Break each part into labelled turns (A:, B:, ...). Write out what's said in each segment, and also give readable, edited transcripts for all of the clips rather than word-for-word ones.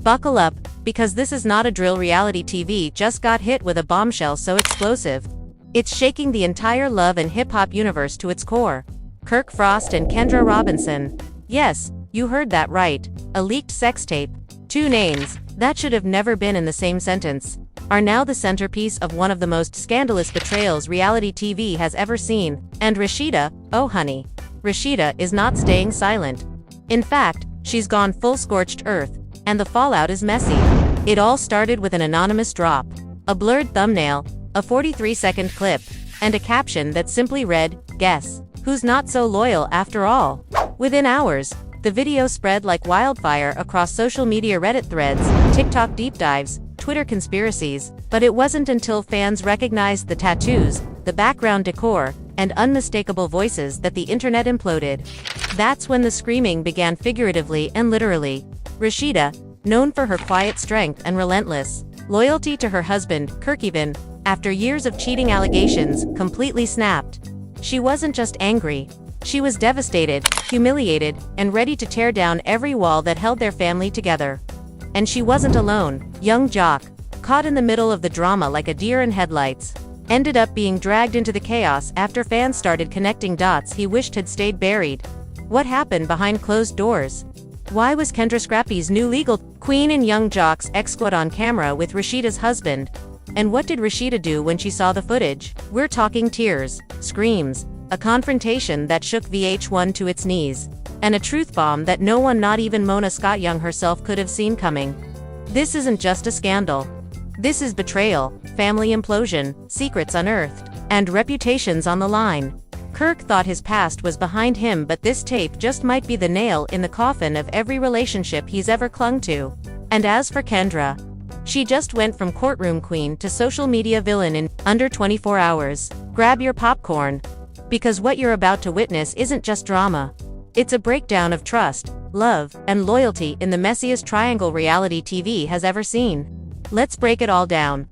A: Buckle up, because this is not a drill. Reality TV just got hit with a bombshell so explosive. It's shaking the entire love and hip-hop universe to its core. Kirk Frost and Kendra Robinson. Yes, you heard that right. A leaked sex tape. Two names that should have never been in the same sentence are now the centerpiece of one of the most scandalous betrayals reality TV has ever seen. And Rasheeda, oh honey, Rasheeda is not staying silent. In fact, she's gone full scorched earth, and the fallout is messy. It all started with an anonymous drop, a blurred thumbnail, a 43-second clip, and a caption that simply read, "Guess who's not so loyal after all?" Within hours, the video spread like wildfire across social media, Reddit threads, TikTok deep dives, Twitter conspiracies, but it wasn't until fans recognized the tattoos, the background decor, and unmistakable voices that the internet imploded. That's when the screaming began, figuratively and literally. Rasheeda, known for her quiet strength and relentless loyalty to her husband, Kirk, even after years of cheating allegations, completely snapped. She wasn't just angry. She was devastated, humiliated, and ready to tear down every wall that held their family together. And she wasn't alone. Young Jock, caught in the middle of the drama like a deer in headlights, ended up being dragged into the chaos after fans started connecting dots he wished had stayed buried. What happened behind closed doors? Why was Kendra Scrappy's new legal queen in Young Jock's ex-squad on camera with Rasheeda's husband? And what did Rasheeda do when she saw the footage? We're talking tears, screams, a confrontation that shook VH1 to its knees, and a truth bomb that no one, not even Mona Scott Young herself, could have seen coming. This isn't just a scandal. This is betrayal, family implosion, secrets unearthed, and reputations on the line. Kirk thought his past was behind him, but this tape just might be the nail in the coffin of every relationship he's ever clung to. And as for Kendra, she just went from courtroom queen to social media villain in under 24 hours. Grab your popcorn, because what you're about to witness isn't just drama. It's a breakdown of trust, love, and loyalty in the messiest triangle reality TV has ever seen. Let's break it all down.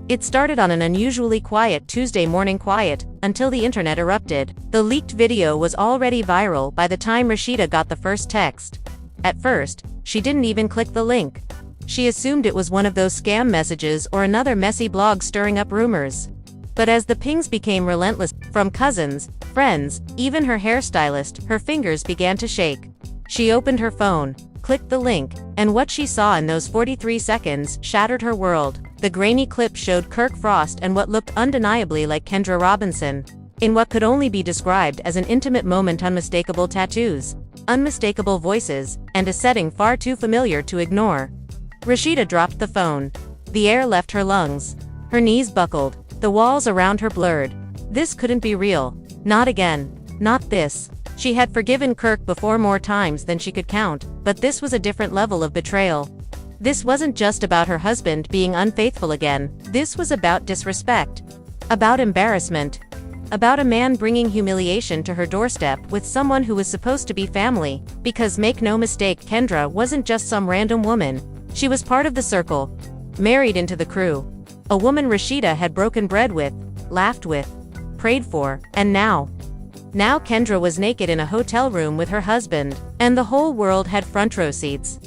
A: It started on an unusually quiet Tuesday morning, quiet until the internet erupted. The leaked video was already viral by the time Rasheeda got the first text. At first, she didn't even click the link. She assumed it was one of those scam messages or another messy blog stirring up rumors. But as the pings became relentless, from cousins, friends, even her hairstylist, her fingers began to shake. She opened her phone, clicked the link, and what she saw in those 43 seconds shattered her world. The grainy clip showed Kirk Frost and what looked undeniably like Kendra Robinson, in what could only be described as an intimate moment. Unmistakable tattoos, unmistakable voices, and a setting far too familiar to ignore. Rasheeda dropped the phone. The air left her lungs. Her knees buckled. The walls around her blurred. This couldn't be real. Not again. Not this. She had forgiven Kirk before, more times than she could count, but this was a different level of betrayal. This wasn't just about her husband being unfaithful again. This was about disrespect. About embarrassment. About a man bringing humiliation to her doorstep with someone who was supposed to be family. Because make no mistake, Kendra wasn't just some random woman. She was part of the circle. Married into the crew. A woman Rasheeda had broken bread with, laughed with, prayed for, and now Kendra was naked in a hotel room with her husband, and the whole world had front row seats.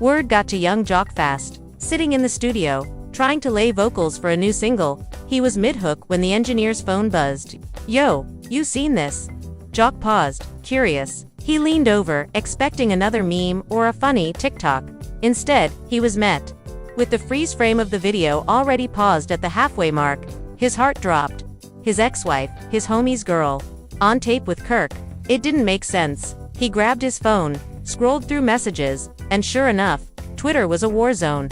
A: Word got to Young Jock fast. Sitting in the studio, trying to lay vocals for a new single, he was mid-hook when the engineer's phone buzzed. "Yo, you seen this?" Jock paused, curious. He leaned over, expecting another meme or a funny TikTok. Instead, he was met with the freeze frame of the video already paused at the halfway mark. His heart dropped. His ex-wife, his homie's girl, on tape with Kirk. It didn't make sense. He grabbed his phone, scrolled through messages, and sure enough, Twitter was a war zone.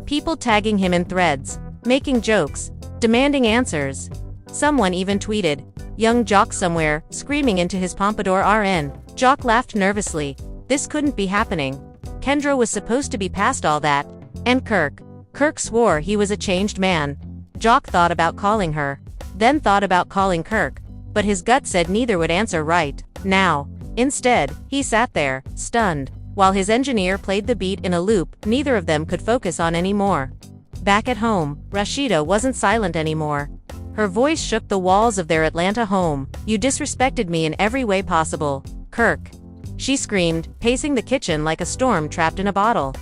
A: People tagging him in threads, making jokes, demanding answers. Someone even tweeted, "Young Jock somewhere," screaming into his pompadour RN. Jock laughed nervously. This couldn't be happening. Kendra was supposed to be past all that. And Kirk swore he was a changed man. Jock thought about calling her, then thought about calling Kirk, but his gut said neither would answer right now. Instead, he sat there, stunned, while his engineer played the beat in a loop neither of them could focus on anymore. Back at home, Rasheeda wasn't silent anymore. Her voice shook the walls of their Atlanta home. "You disrespected me in every way possible, Kirk," she screamed, pacing the kitchen like a storm trapped in a bottle.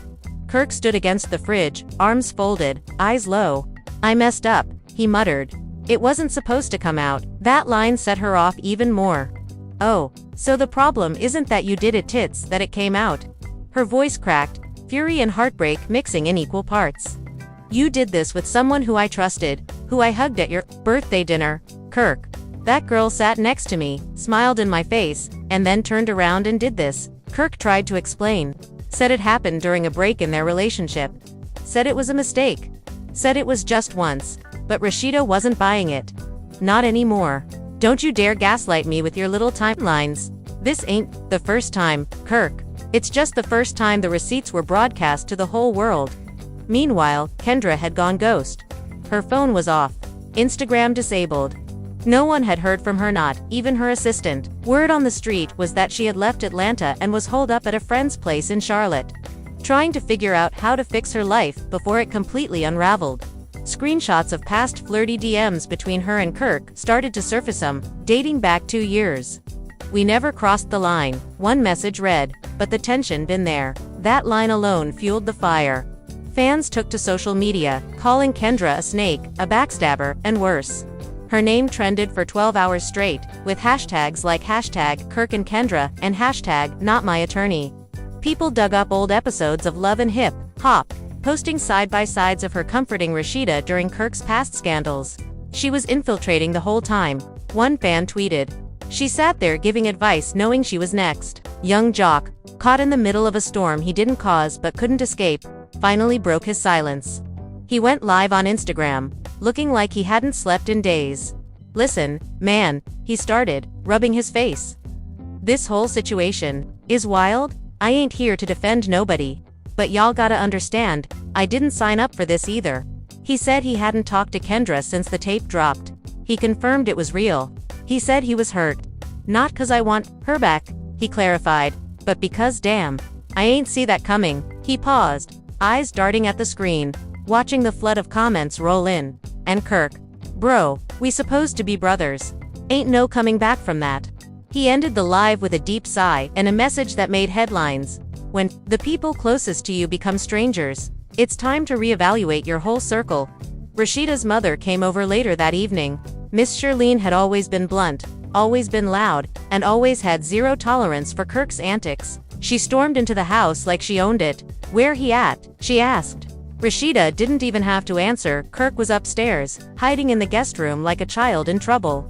A: Kirk stood against the fridge, arms folded, eyes low. "I messed up," he muttered. "It wasn't supposed to come out." That line set her off even more. "Oh, so the problem isn't that you did it, tits, that it came out." Her voice cracked, fury and heartbreak mixing in equal parts. "You did this with someone who I trusted, who I hugged at your birthday dinner, Kirk. That girl sat next to me, smiled in my face, and then turned around and did this." Kirk tried to explain. Said it happened during a break in their relationship. Said it was a mistake. Said it was just once. But Rasheeda wasn't buying it. Not anymore. "Don't you dare gaslight me with your little timelines. This ain't the first time, Kirk. It's just the first time the receipts were broadcast to the whole world." Meanwhile, Kendra had gone ghost. Her phone was off. Instagram disabled. No one had heard from her, not even her assistant. Word on the street was that she had left Atlanta and was holed up at a friend's place in Charlotte, trying to figure out how to fix her life before it completely unraveled. Screenshots of past flirty DMs between her and Kirk started to surface, dating back 2 years. "We never crossed the line," one message read, but the tension been there. That line alone fueled the fire. Fans took to social media, calling Kendra a snake, a backstabber, and worse. Her name trended for 12 hours straight, with hashtags like #Kirk and Kendra and #NotMyAttorney. People dug up old episodes of Love and Hip Hop, posting side-by-sides of her comforting Rasheeda during Kirk's past scandals. "She was infiltrating the whole time," one fan tweeted. "She sat there giving advice knowing she was next." Young jock, caught in the middle of a storm he didn't cause but couldn't escape, finally broke his silence. He went live on Instagram, looking like he hadn't slept in days. "Listen, man," he started, rubbing his face. "This whole situation is wild. I ain't here to defend nobody. But y'all gotta understand, I didn't sign up for this either." He said he hadn't talked to Kendra since the tape dropped. He confirmed it was real. He said he was hurt. "Not 'cause I want her back," he clarified, "but because damn, I ain't see that coming." He paused, eyes darting at the screen, watching the flood of comments roll in. "And Kirk, bro, we supposed to be brothers. Ain't no coming back from that." He ended the live with a deep sigh and a message that made headlines. When the people closest to you become strangers, it's time to reevaluate your whole circle. Rasheeda's mother came over later that evening. Miss Shirlene had always been blunt, always been loud, and always had zero tolerance for Kirk's antics. She stormed into the house like she owned it. "Where he at?" she asked. Rasheeda didn't even have to answer. Kirk was upstairs, hiding in the guest room like a child in trouble.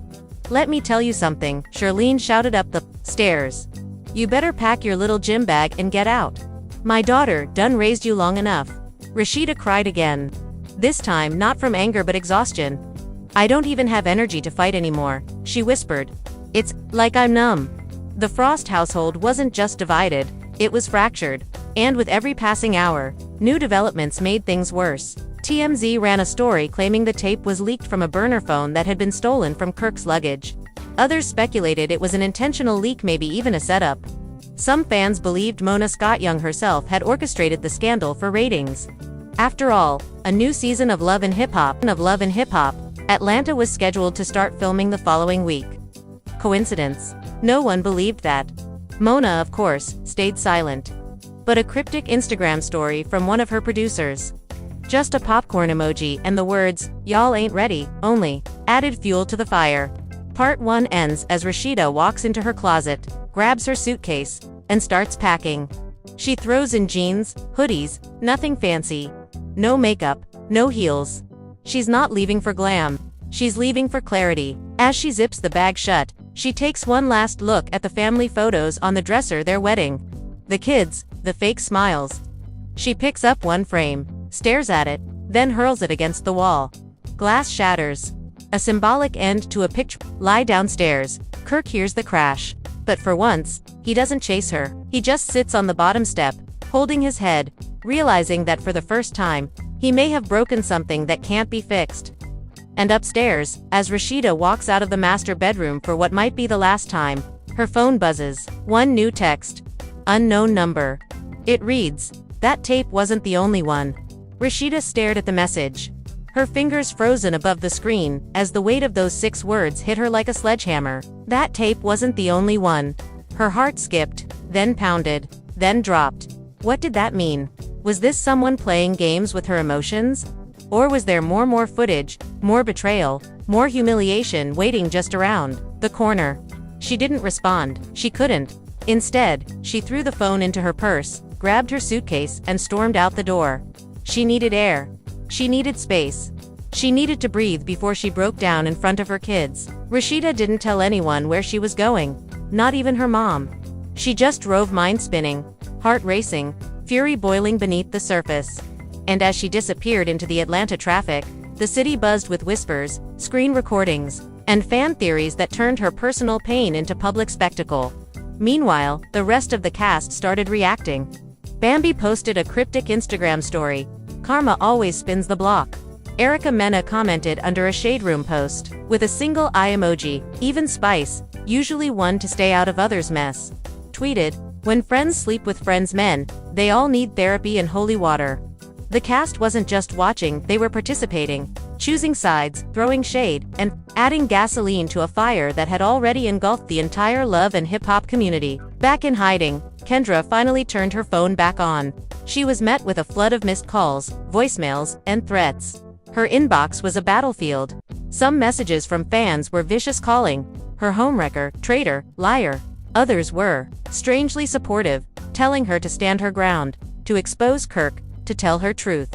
A: "Let me tell you something," Shirlene shouted up the stairs. "You better pack your little gym bag and get out. My daughter done raised you long enough." Rasheeda cried again. This time not from anger but exhaustion. "I don't even have energy to fight anymore," she whispered. "It's like I'm numb." The Frost household wasn't just divided, it was fractured. And with every passing hour, new developments made things worse. TMZ ran a story claiming the tape was leaked from a burner phone that had been stolen from Kirk's luggage. Others speculated it was an intentional leak, maybe even a setup. Some fans believed Mona Scott-Young herself had orchestrated the scandal for ratings. After all, a new season of Love and Hip Hop, Atlanta was scheduled to start filming the following week. Coincidence? No one believed that. Mona, of course, stayed silent. But a cryptic Instagram story from one of her producers, just a popcorn emoji and the words, "Y'all ain't ready," only, added fuel to the fire. Part 1 ends as Rasheeda walks into her closet, grabs her suitcase, and starts packing. She throws in jeans, hoodies, nothing fancy. No makeup, no heels. She's not leaving for glam. She's leaving for clarity. As she zips the bag shut, she takes one last look at the family photos on the dresser, their wedding. The kids, the fake smiles. She picks up one frame, stares at it, then hurls it against the wall. Glass shatters. A symbolic end to a picture. Lie downstairs. Kirk hears the crash. But for once, he doesn't chase her. He just sits on the bottom step, holding his head, realizing that for the first time, he may have broken something that can't be fixed. And upstairs, as Rasheeda walks out of the master bedroom for what might be the last time, her phone buzzes. One new text. Unknown number. It reads, "That tape wasn't the only one." Rasheeda stared at the message, her fingers frozen above the screen, as the weight of those 6 words hit her like a sledgehammer. That tape wasn't the only one. Her heart skipped, then pounded, then dropped. What did that mean? Was this someone playing games with her emotions? Or was there more footage, more betrayal, more humiliation waiting just around the corner? She didn't respond. She couldn't. Instead, she threw the phone into her purse, grabbed her suitcase, and stormed out the door. She needed air. She needed space. She needed to breathe before she broke down in front of her kids. Rasheeda didn't tell anyone where she was going. Not even her mom. She just drove, mind spinning, heart racing, fury boiling beneath the surface. And as she disappeared into the Atlanta traffic, the city buzzed with whispers, screen recordings, and fan theories that turned her personal pain into public spectacle. Meanwhile, the rest of the cast started reacting. Bambi posted a cryptic Instagram story. Karma always spins the block. Erica Mena commented under a Shade Room post, with a single eye emoji. Even Spice, usually one to stay out of others' mess, tweeted, "When friends sleep with friends' men, they all need therapy and holy water." The cast wasn't just watching, they were participating, choosing sides, throwing shade, and adding gasoline to a fire that had already engulfed the entire love and hip-hop community. Back in hiding, Kendra finally turned her phone back on. She was met with a flood of missed calls, voicemails, and threats. Her inbox was a battlefield. Some messages from fans were vicious, calling her homewrecker, traitor, liar. Others were strangely supportive, telling her to stand her ground, to expose Kirk, to tell her truth.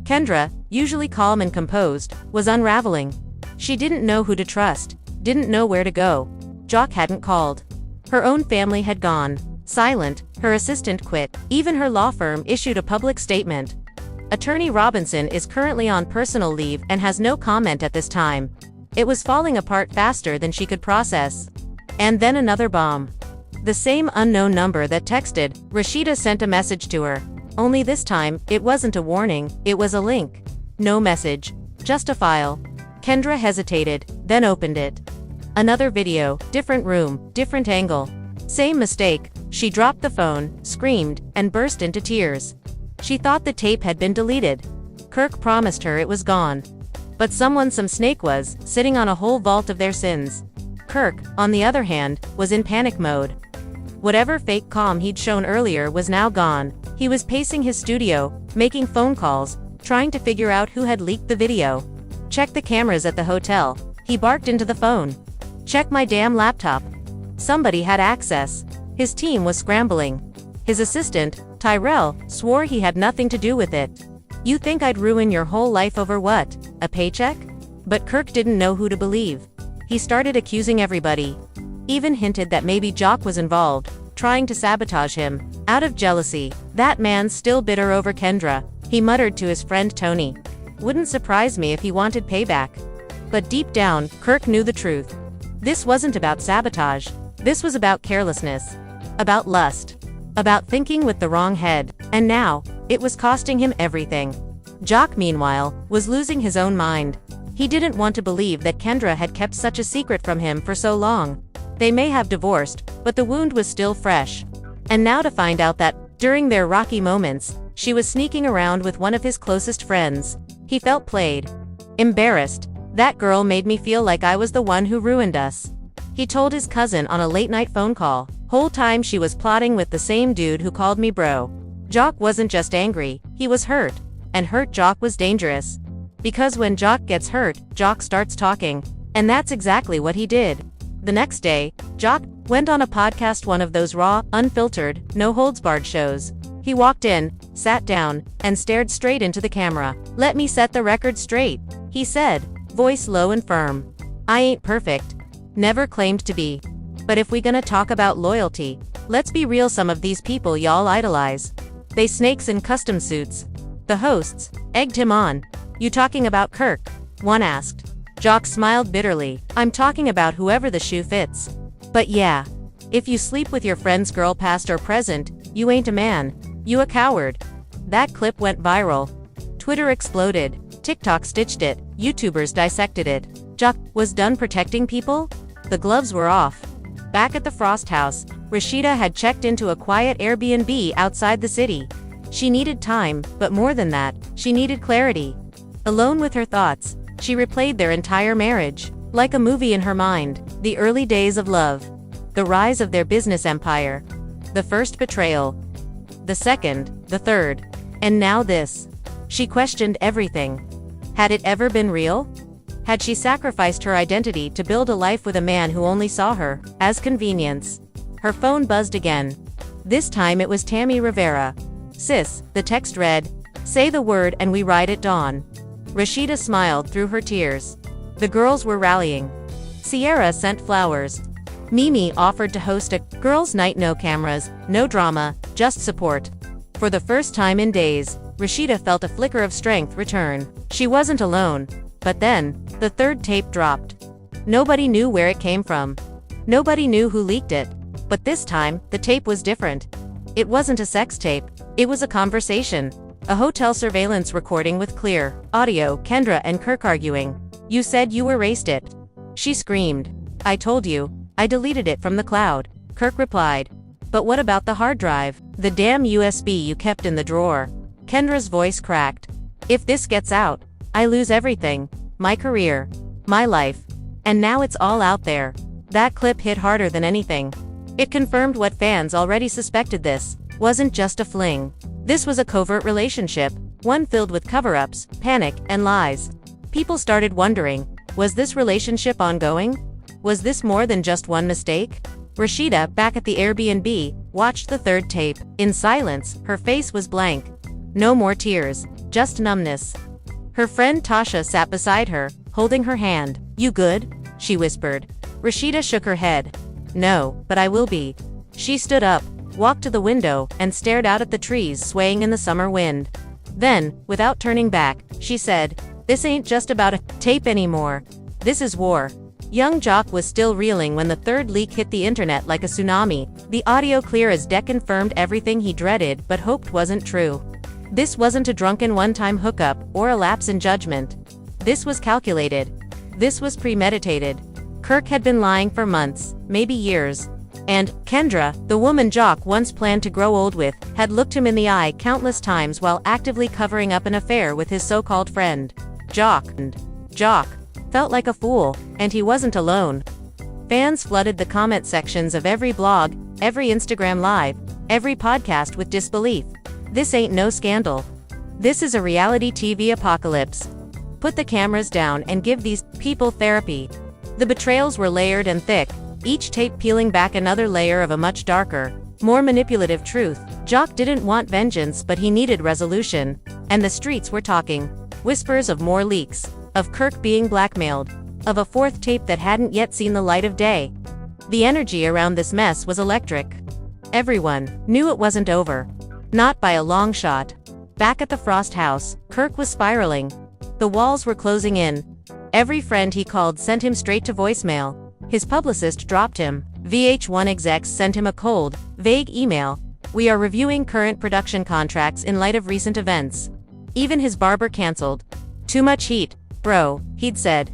A: Kendra, usually calm and composed, was unraveling. She didn't know who to trust, didn't know where to go. Jock hadn't called. Her own family had gone silent, her assistant quit, even her law firm issued a public statement. Attorney Robinson is currently on personal leave and has no comment at this time. It was falling apart faster than she could process. And then another bomb. The same unknown number that texted, Rasheeda sent a message to her. Only this time, it wasn't a warning, it was a link. No message, just a file. Kendra hesitated, then opened it. Another video, different room, different angle. Same mistake. She dropped the phone, screamed, and burst into tears. She thought the tape had been deleted. Kirk promised her it was gone. But some snake was, sitting on a whole vault of their sins. Kirk, on the other hand, was in panic mode. Whatever fake calm he'd shown earlier was now gone. He was pacing his studio, making phone calls, trying to figure out who had leaked the video. Check the cameras at the hotel. He barked into the phone. Check my damn laptop. Somebody had access. His team was scrambling. His assistant, Tyrell, swore he had nothing to do with it. You think I'd ruin your whole life over what? A paycheck? But Kirk didn't know who to believe. He started accusing everybody. Even hinted that maybe Jock was involved, trying to sabotage him. Out of jealousy, that man's still bitter over Kendra, he muttered to his friend Tony. Wouldn't surprise me if he wanted payback. But deep down, Kirk knew the truth. This wasn't about sabotage. This was about carelessness. About lust. About thinking with the wrong head. And now, it was costing him everything. Jock, meanwhile, was losing his own mind. He didn't want to believe that Kendra had kept such a secret from him for so long. They may have divorced, but the wound was still fresh. And now to find out that, during their rocky moments, she was sneaking around with one of his closest friends. He felt played. Embarrassed. That girl made me feel like I was the one who ruined us. He told his cousin on a late-night phone call. Whole time she was plotting with the same dude who called me bro. Jock wasn't just angry, he was hurt. And hurt Jock was dangerous. Because when Jock gets hurt, Jock starts talking. And that's exactly what he did. The next day, Jock went on a podcast, one of those raw, unfiltered, no-holds-barred shows. He walked in, sat down, and stared straight into the camera. "Let me set the record straight," he said, voice low and firm. "I ain't perfect. Never claimed to be. But if we gonna talk about loyalty, let's be real, some of these people y'all idolize. They snakes in custom suits." The hosts egged him on. "You talking about Kirk?" one asked. Jock smiled bitterly. "I'm talking about whoever the shoe fits. But yeah, if you sleep with your friend's girl past or present, you ain't a man. You a coward." That clip went viral. Twitter exploded. TikTok stitched it. YouTubers dissected it. Jock was done protecting people? The gloves were off. Back at the Frost house, Rasheeda had checked into a quiet Airbnb outside the city. She needed time, but more than that, she needed clarity. Alone with her thoughts, she replayed their entire marriage, like a movie in her mind. The early days of love. The rise of their business empire. The first betrayal. The second, the third. And now this. She questioned everything. Had it ever been real? Had she sacrificed her identity to build a life with a man who only saw her as convenience? Her phone buzzed again. This time it was Tammy Rivera. "Sis," the text read. "Say the word and we ride at dawn." Rasheeda smiled through her tears. The girls were rallying. Sierra sent flowers. Mimi offered to host a girls' night, no cameras, no drama, just support. For the first time in days, Rasheeda felt a flicker of strength return. She wasn't alone. But then, the third tape dropped. Nobody knew where it came from. Nobody knew who leaked it. But this time, the tape was different. It wasn't a sex tape. It was a conversation. A hotel surveillance recording with clear audio, Kendra and Kirk arguing. "You said you erased it." She screamed. "I told you. I deleted it from the cloud," Kirk replied. "But what about the hard drive? The damn USB you kept in the drawer?" Kendra's voice cracked. "If this gets out, I lose everything. My career. My life. And now it's all out there." That clip hit harder than anything. It confirmed what fans already suspected. This wasn't just a fling. This was a covert relationship, one filled with cover-ups, panic, and lies. People started wondering, was this relationship ongoing? Was this more than just one mistake? Rasheeda, back at the Airbnb, watched the third tape. In silence, her face was blank. No more tears, just numbness. Her friend Tasha sat beside her, holding her hand. "You good?" she whispered. Rasheeda shook her head. "No, but I will be." She stood up, walked to the window, and stared out at the trees swaying in the summer wind. Then, without turning back, she said, "This ain't just about a tape anymore. This is war." Young Jock was still reeling when the third leak hit the internet like a tsunami. The audio clear as day confirmed everything he dreaded but hoped wasn't true. This wasn't a drunken one-time hookup or a lapse in judgment. This was calculated. This was premeditated. Kirk had been lying for months, maybe years. And Kendra, the woman Jock once planned to grow old with, had looked him in the eye countless times while actively covering up an affair with his so-called friend. Jock felt like a fool, and he wasn't alone. Fans flooded the comment sections of every blog, every Instagram live, every podcast with disbelief. This ain't no scandal. This is a reality TV apocalypse. Put the cameras down and give these people therapy. The betrayals were layered and thick, each tape peeling back another layer of a much darker, more manipulative truth. Jock didn't want vengeance, but he needed resolution. And the streets were talking. Whispers of more leaks, of Kirk being blackmailed, of a fourth tape that hadn't yet seen the light of day. The energy around this mess was electric. Everyone knew it wasn't over. Not by a long shot. Back at the Frost house, Kirk was spiraling. The walls were closing in. Every friend he called sent him straight to voicemail. His publicist dropped him. VH1 execs sent him a cold, vague email. "We are reviewing current production contracts in light of recent events." Even his barber canceled. "Too much heat, bro," he'd said.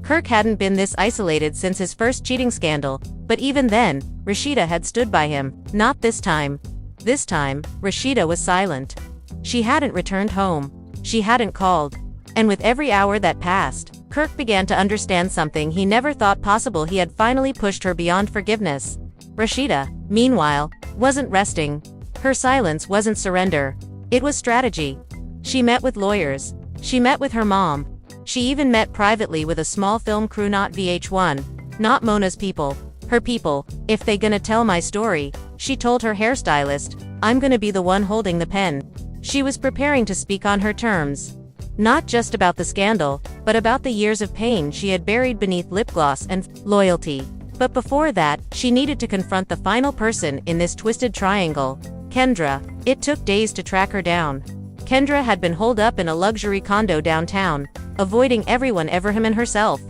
A: Kirk hadn't been this isolated since his first cheating scandal, but even then, Rasheeda had stood by him. Not this time. This time, Rasheeda was silent. She hadn't returned home. She hadn't called. And with every hour that passed, Kirk began to understand something he never thought possible. He had finally pushed her beyond forgiveness. Rasheeda, meanwhile, wasn't resting. Her silence wasn't surrender. It was strategy. She met with lawyers. She met with her mom. She even met privately with a small film crew. Not VH1. Not Mona's people. Her people. "If they gonna tell my story," she told her hairstylist, "I'm gonna be the one holding the pen." She was preparing to speak on her terms. Not just about the scandal, but about the years of pain she had buried beneath lip gloss and loyalty. But before that, she needed to confront the final person in this twisted triangle. Kendra. It took days to track her down. Kendra had been holed up in a luxury condo downtown, avoiding everyone ever him and herself.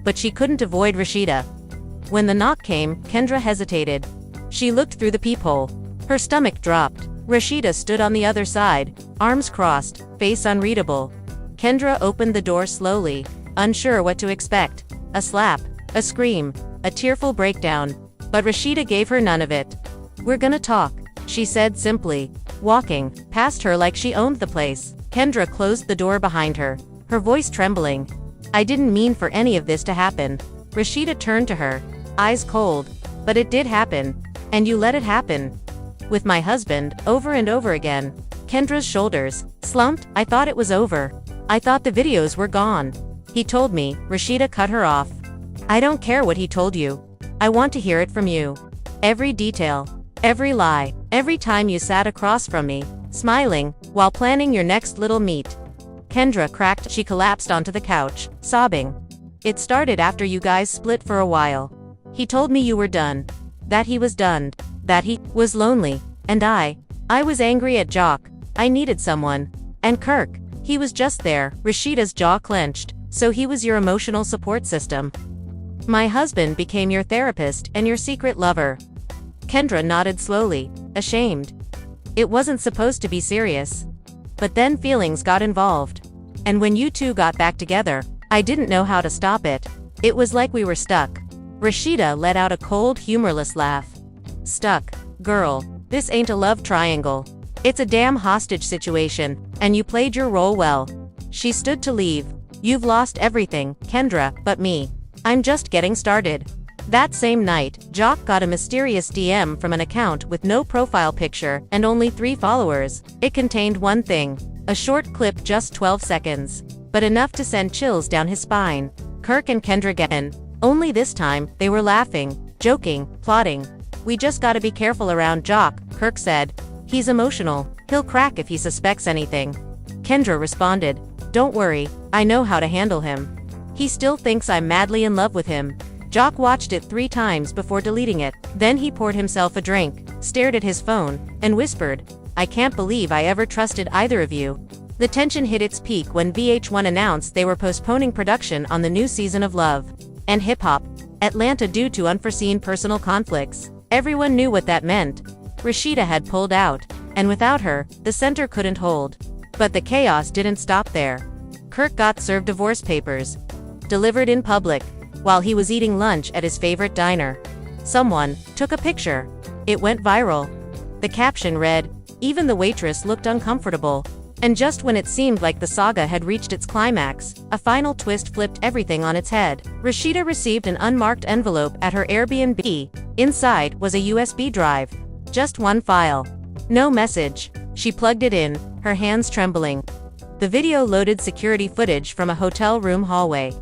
A: But she couldn't avoid Rasheeda. When the knock came, Kendra hesitated. She looked through the peephole. Her stomach dropped. Rasheeda stood on the other side, arms crossed, face unreadable. Kendra opened the door slowly, unsure what to expect. A slap, a scream, a tearful breakdown. But Rasheeda gave her none of it. "We're gonna talk," she said simply, walking past her like she owned the place. Kendra closed the door behind her, her voice trembling. "I didn't mean for any of this to happen." Rasheeda turned to her, eyes cold. "But it did happen. And you let it happen. With my husband, over and over again." Kendra's shoulders slumped. I thought it was over. I thought the videos were gone. He told me, Rasheeda cut her off. I don't care what he told you. I want to hear it from you. Every detail. Every lie. Every time you sat across from me, smiling, while planning your next little meet. Kendra cracked. She collapsed onto the couch, sobbing. It started after you guys split for a while. He told me you were done. That he was done. That he was lonely. And I was angry at Jock. I needed someone. And Kirk. He was just there. Rasheeda's jaw clenched. So he was your emotional support system. My husband became your therapist and your secret lover. Kendra nodded slowly, ashamed. It wasn't supposed to be serious. But then feelings got involved. And when you two got back together, I didn't know how to stop it. It was like we were stuck. Rasheeda let out a cold, humorless laugh. Stuck. Girl, this ain't a love triangle. It's a damn hostage situation, and you played your role well. She stood to leave. You've lost everything, Kendra, but me. I'm just getting started. That same night, Jock got a mysterious DM from an account with no profile picture and only 3 followers. It contained one thing. A short clip, just 12 seconds. But enough to send chills down his spine. Kirk and Kendra again. Only this time, they were laughing, joking, plotting. We just gotta be careful around Jock, Kirk said. He's emotional. He'll crack if he suspects anything. Kendra responded. Don't worry, I know how to handle him. He still thinks I'm madly in love with him. Jock watched it 3 times before deleting it. Then he poured himself a drink, stared at his phone, and whispered, I can't believe I ever trusted either of you. The tension hit its peak when VH1 announced they were postponing production on the new season of Love and Hip Hop Atlanta due to unforeseen personal conflicts. Everyone knew what that meant. Rasheeda had pulled out, and without her, the center couldn't hold. But the chaos didn't stop there. Kirk got served divorce papers, delivered in public, while he was eating lunch at his favorite diner. Someone took a picture. It went viral. The caption read, even the waitress looked uncomfortable. And just when it seemed like the saga had reached its climax, a final twist flipped everything on its head. Rasheeda received an unmarked envelope at her Airbnb. Inside was a USB drive. Just one file. No message. She plugged it in, her hands trembling. The video loaded security footage from a hotel room hallway.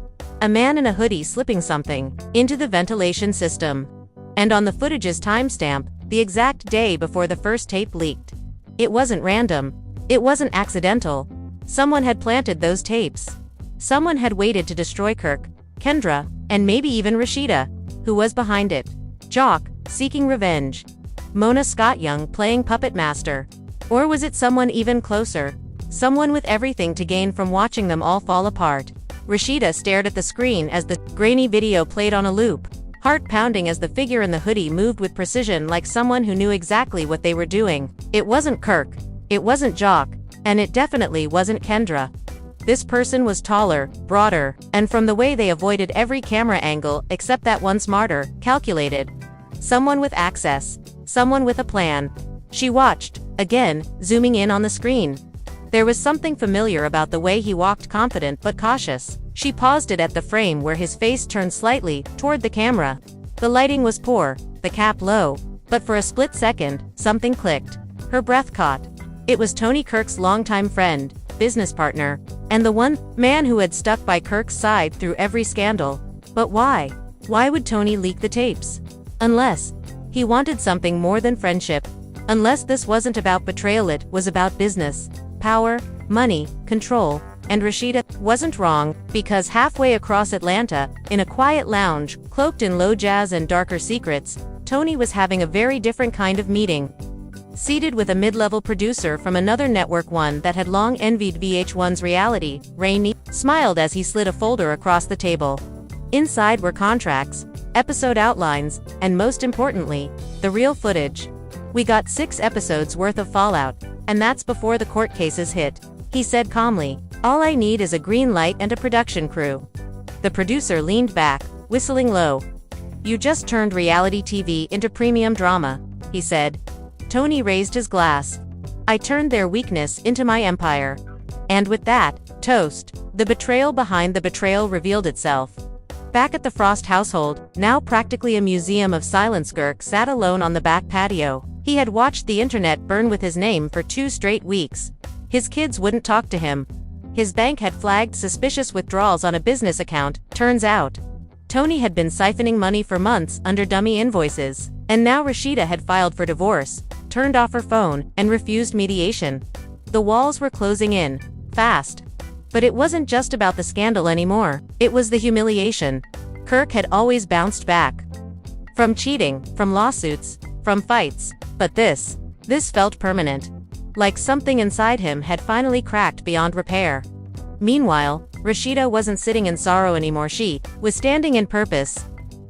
A: A man in a hoodie slipping something into the ventilation system. And on the footage's timestamp, the exact day before the first tape leaked. It wasn't random. It wasn't accidental. Someone had planted those tapes. Someone had waited to destroy Kirk, Kendra, and maybe even Rasheeda. Who was behind it? Jock, seeking revenge. Mona Scott Young playing puppet master. Or was it someone even closer? Someone with everything to gain from watching them all fall apart. Rasheeda stared at the screen as the grainy video played on a loop, heart pounding as the figure in the hoodie moved with precision like someone who knew exactly what they were doing. It wasn't Kirk. It wasn't Jock. And it definitely wasn't Kendra. This person was taller, broader, and from the way they avoided every camera angle except that one, smarter, calculated. Someone with access. Someone with a plan. She watched, again, zooming in on the screen. There was something familiar about the way he walked, confident but cautious. She paused it at the frame where his face turned slightly toward the camera. The lighting was poor, the cap low, but for a split second, something clicked. Her breath caught. It was Tony, Kirk's longtime friend, business partner, and the one man who had stuck by Kirk's side through every scandal. But why? Why would Tony leak the tapes? Unless he wanted something more than friendship. Unless this wasn't about betrayal, it was about business. Power, money, control, and Rasheeda wasn't wrong, because halfway across Atlanta, in a quiet lounge, cloaked in low jazz and darker secrets, Tony was having a very different kind of meeting. Seated with a mid-level producer from another network, one that had long envied VH1's reality, Rainey smiled as he slid a folder across the table. Inside were contracts, episode outlines, and most importantly, the real footage. We got 6 episodes worth of fallout, and that's before the court cases hit, he said calmly. All I need is a green light and a production crew. The producer leaned back, whistling low. You just turned reality TV into premium drama, he said. Tony raised his glass. I turned their weakness into my empire. And with that, toast. The betrayal behind the betrayal revealed itself. Back at the Frost household, now practically a museum of silence, Kirk sat alone on the back patio. He had watched the internet burn with his name for 2 straight weeks. His kids wouldn't talk to him. His bank had flagged suspicious withdrawals on a business account. Turns out, Tony had been siphoning money for months under dummy invoices. And now Rasheeda had filed for divorce, turned off her phone, and refused mediation. The walls were closing in, fast. But it wasn't just about the scandal anymore. It was the humiliation. Kirk had always bounced back. From cheating, from lawsuits, from fights. But this felt permanent. Like something inside him had finally cracked beyond repair. Meanwhile, Rasheeda wasn't sitting in sorrow anymore. She was standing in purpose.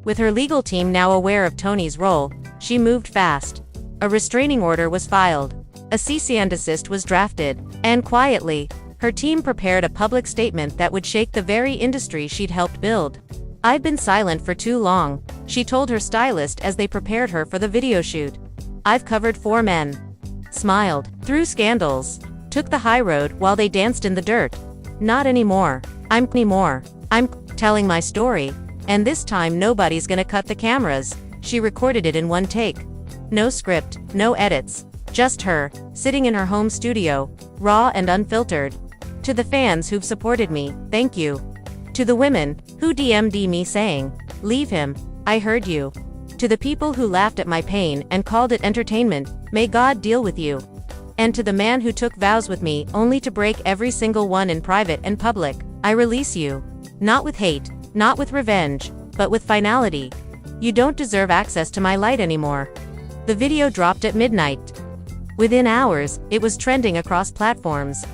A: With her legal team now aware of Tony's role, she moved fast. A restraining order was filed. A cease and desist was drafted. And quietly, her team prepared a public statement that would shake the very industry she'd helped build. "I've been silent for too long," she told her stylist as they prepared her for the video shoot. "I've covered 4 men. Smiled through scandals. Took the high road while they danced in the dirt. Not anymore. I'm telling my story. And this time nobody's gonna cut the cameras." She recorded it in one take. No script, no edits. Just her, sitting in her home studio, raw and unfiltered. "To the fans who've supported me, thank you. To the women who DM'd me saying, 'Leave him, I heard you.' To the people who laughed at my pain and called it entertainment, may God deal with you. And to the man who took vows with me only to break every single one in private and public, I release you. Not with hate, not with revenge, but with finality. You don't deserve access to my light anymore." The video dropped at midnight. Within hours, it was trending across platforms.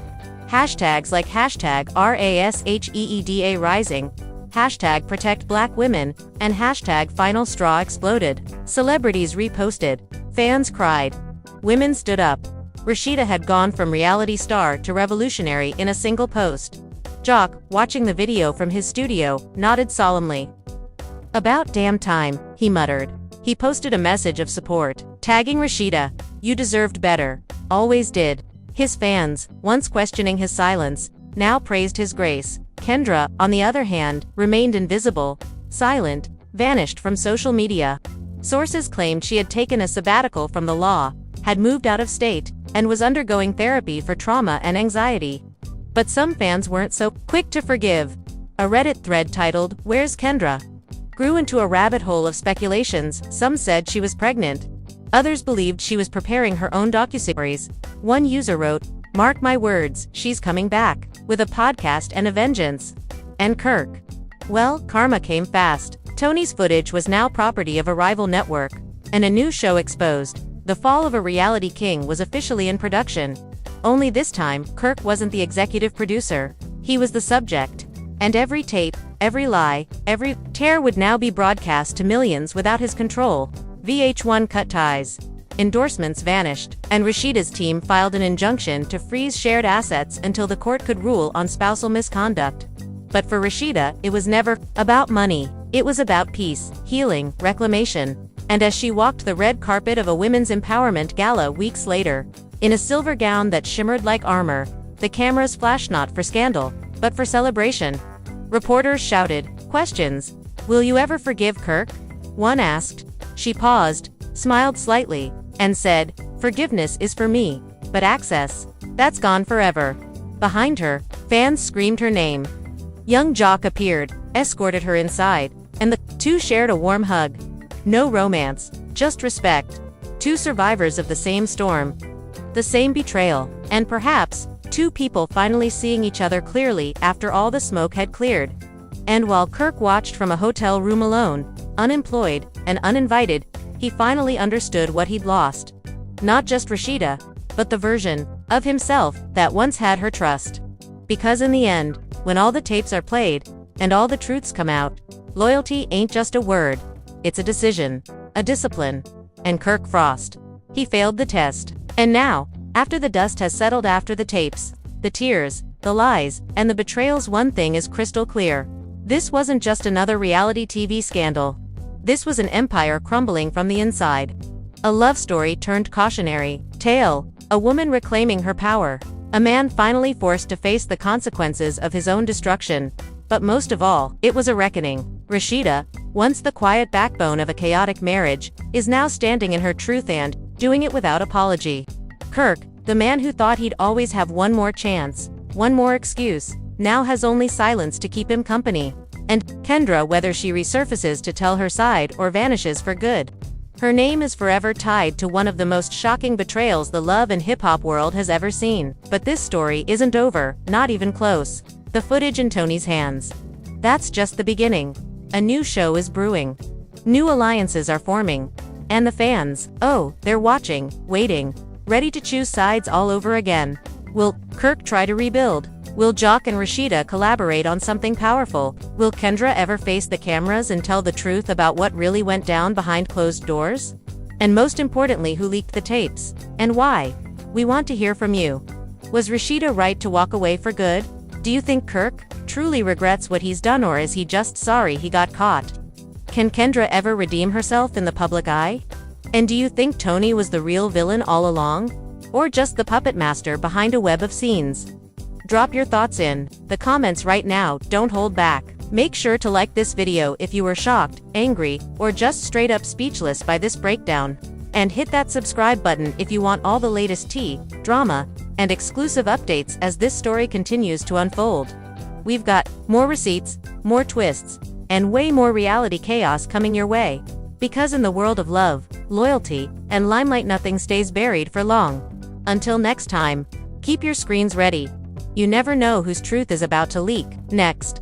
A: Hashtags like hashtag #RASHEEDA Rising, hashtag Protect Black Women, and hashtag Final Straw exploded. Celebrities reposted. Fans cried. Women stood up. Rasheeda had gone from reality star to revolutionary in a single post. Jock, watching the video from his studio, nodded solemnly. "About damn time," he muttered. He posted a message of support, tagging Rasheeda. "You deserved better. Always did." His fans, once questioning his silence, now praised his grace. Kendra, on the other hand, remained invisible, silent, vanished from social media. Sources claimed she had taken a sabbatical from the law, had moved out of state, and was undergoing therapy for trauma and anxiety. But some fans weren't so quick to forgive. A Reddit thread titled, "Where's Kendra?" grew into a rabbit hole of speculations. Some said she was pregnant. Others believed she was preparing her own docuseries. One user wrote, "Mark my words, she's coming back, with a podcast and a vengeance." And Kirk? Well, karma came fast. Tony's footage was now property of a rival network. And a new show exposed. The Fall of a Reality King was officially in production. Only this time, Kirk wasn't the executive producer. He was the subject. And every tape, every lie, every tear would now be broadcast to millions without his control. VH1 cut ties. Endorsements vanished, and Rasheeda's team filed an injunction to freeze shared assets until the court could rule on spousal misconduct. But for Rasheeda, it was never about money. It was about peace, healing, reclamation. And as she walked the red carpet of a women's empowerment gala weeks later, in a silver gown that shimmered like armor, the cameras flashed not for scandal, but for celebration. Reporters shouted, questions. "Will you ever forgive Kirk?" One asked. She paused, smiled slightly, and said, "Forgiveness is for me, but access, that's gone forever." Behind her, fans screamed her name. Young Jock appeared, escorted her inside, and the two shared a warm hug. No romance, just respect. Two survivors of the same storm, the same betrayal, and perhaps, two people finally seeing each other clearly after all the smoke had cleared. And while Kirk watched from a hotel room alone, unemployed, and uninvited, he finally understood what he'd lost. Not just Rasheeda, but the version of himself that once had her trust. Because in the end, when all the tapes are played, and all the truths come out, loyalty ain't just a word. It's a decision, a discipline. And Kirk Frost. He failed the test. And now, after the dust has settled after the tapes, the tears, the lies, and the betrayals, one thing is crystal clear. This wasn't just another reality TV scandal. This was an empire crumbling from the inside. A love story turned cautionary tale, a woman reclaiming her power, a man finally forced to face the consequences of his own destruction. But most of all, it was a reckoning. Rasheeda, once the quiet backbone of a chaotic marriage, is now standing in her truth and doing it without apology. Kirk, the man who thought he'd always have one more chance, one more excuse, now has only silence to keep him company. And Kendra, whether she resurfaces to tell her side or vanishes for good, her name is forever tied to one of the most shocking betrayals the love and hip-hop world has ever seen. But this story isn't over, not even close. The footage in Tony's hands. That's just the beginning. A new show is brewing. New alliances are forming. And the fans, oh, they're watching, waiting, ready to choose sides all over again. Will Kirk try to rebuild? Will Jock and Rasheeda collaborate on something powerful? Will Kendra ever face the cameras and tell the truth about what really went down behind closed doors? And most importantly, who leaked the tapes? And why? We want to hear from you. Was Rasheeda right to walk away for good? Do you think Kirk truly regrets what he's done, or is he just sorry he got caught? Can Kendra ever redeem herself in the public eye? And do you think Tony was the real villain all along? Or just the puppet master behind a web of scenes? Drop your thoughts in the comments right now, don't hold back. Make sure to like this video if you were shocked, angry, or just straight up speechless by this breakdown. And hit that subscribe button if you want all the latest tea, drama, and exclusive updates as this story continues to unfold. We've got more receipts, more twists, and way more reality chaos coming your way. Because in the world of love, loyalty, and limelight, nothing stays buried for long. Until next time, keep your screens ready. You never know whose truth is about to leak next.